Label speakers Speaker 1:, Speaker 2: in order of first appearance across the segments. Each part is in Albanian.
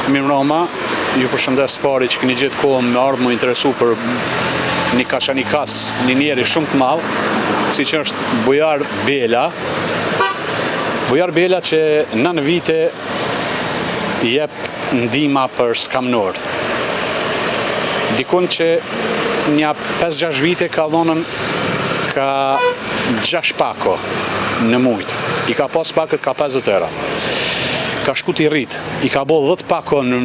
Speaker 1: Mirëmbrëma, ju përshëndes pari që keni gjetë kohën me ardhmë më interesu për një kaçanikas, një njeri shumë të madh, siç është Bujar Bela. Bujar Bela që nën vite jep ndihma për skamnor. Dikun që një 5-6 vite ka dhonën ka 6 pako në mujt. I ka pas pakët ka 50 euro. Ka shku t'i rrit, i ka bo 10 pako në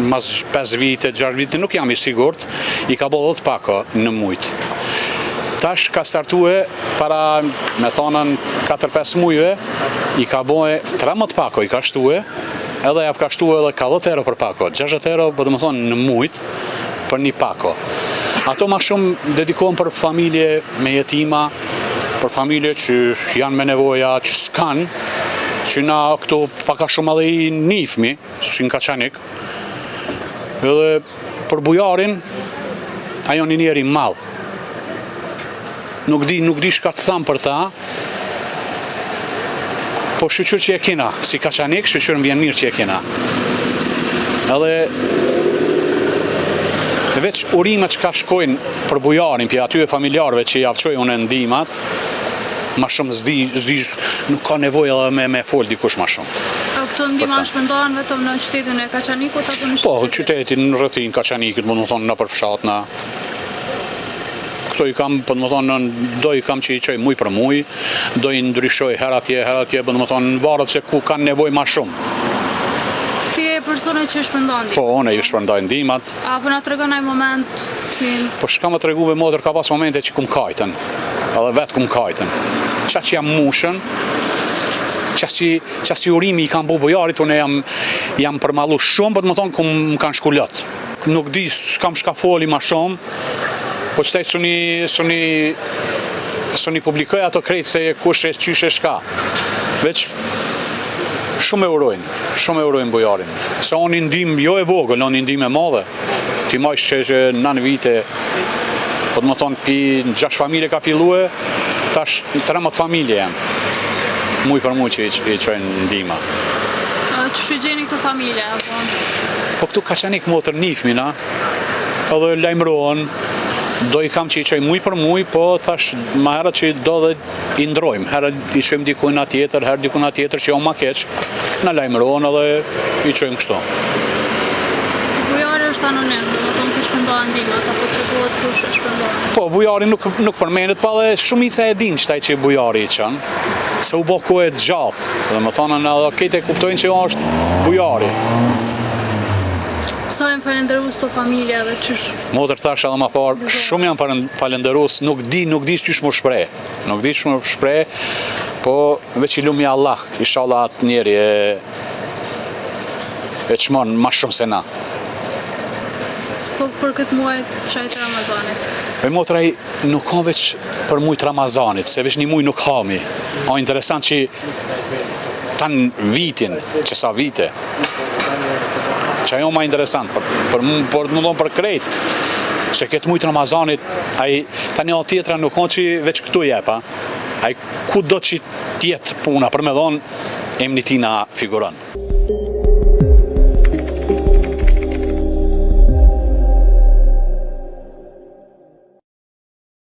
Speaker 1: mas 5 vite, 6 vite, nuk jam i sigurt, i ka bo 10 pako në mujt. Tash ka startue para me thonën 4-5 mujve, i ka boje 13 pako, i ka shtue, edhe ja ka shtue edhe ka 10 euro për pako, 60 euro, për të më thonë në mujt, për një pako. Ato ma shumë dedikohen për familje me jetima, për familje që janë me nevoja, që s'kan, që na këtu paka shumë edhe i nifmi, si në Kaçanik. Edhe për Bujarin, ajo një njeri madh. Nuk di shka të tham për ta, po shqyqyr që e kena, si Kaçanik, shqyqyr më vjen mirë që e kena. Edhe veç urimet që ka shkojnë për Bujarin, për atyre familjarëve që javqoj unë ndihmat, ma shumë zdi, nuk ka nevojë edhe me fol dikush ma shumë.
Speaker 2: A këto ndihma shpendohen vetëm në qytetin e Kaçanikut apo në
Speaker 1: Po, qytetin, në rrethin Kaçanikut, më të thonë në për fshatna. Këto i kam, po më thonë, do i kam që i qoj muj për muj, do i ndryshoj her atje, po më thonë, në varet se ku kanë nevojë ma shumë.
Speaker 2: Ti e persone që shpendon ndihma?
Speaker 1: Po, unë i shpendoj ndihmat.
Speaker 2: Apo na tregon ai moment?
Speaker 1: Po shka më tregu me motër, ka pas momente që kum kajten, edhe vetë kum kajten. Qa që jam mushën, qa si urimi i kam bu Bujarit, unë jam përmalu shumë, për të më thonë kum më kanë shkullot. Nuk di, s'kam shka foli ma shumë, po qëtaj suni publikoj ato krejtë se kush e qyshe shka. Veç shumë e urojnë Bujarin. Se unë i ndim, jo e vogël, unë i ndim e madhe. Ti majsh që nën vite, po të më thonë, pi 6 familje ka fillue, tash 13 familje jam. Muj për muj që i qojnë ndihma.
Speaker 2: Që shëgjeni këto familje?
Speaker 1: Po këtu Kaçanik motër nifmina, edhe lajmërohen, do i kam që i qojnë muj për muj, po tash ma herët që do dhe i ndrojmë. Herët i qojmë dikujna tjetër, herët dikujna tjetër që jo ma keq, na lajmërohen edhe i qojmë kështu.
Speaker 2: Bujari është anonim, do të thonë kush shpendohen ndihmat, apo tregohet kush e shpendon?
Speaker 1: Po, Bujari nuk përmendet, pa dhe shumica e din qëtaj që Bujari i qënë, se u bo kohë të gjatë, dhe më thonën edhe kete kuptojnë që është Bujari.
Speaker 2: Sa janë falenderus të familja dhe qysh?
Speaker 1: Motër thash edhe ma parë, shumë janë falenderus, nuk di qysh më shprej. Nuk di qysh më shprej, po veç i lumi Allah, inshallah atë njeri e qmon ma shumë se na.
Speaker 2: Po për këtë muaj të shajtë Ramazanit?
Speaker 1: E motra i nuk ka veç për mujt Ramazanit, se veç një muj nuk hami. O interesant që tanë vitin, që sa vite. Që ajo ma interesant, për më donë për krejt. Se këtë mujt Ramazanit, tani o tjetra nuk ka që veç këtu jepa. Ku do që tjetë puna, për me donë, emnitina figuron.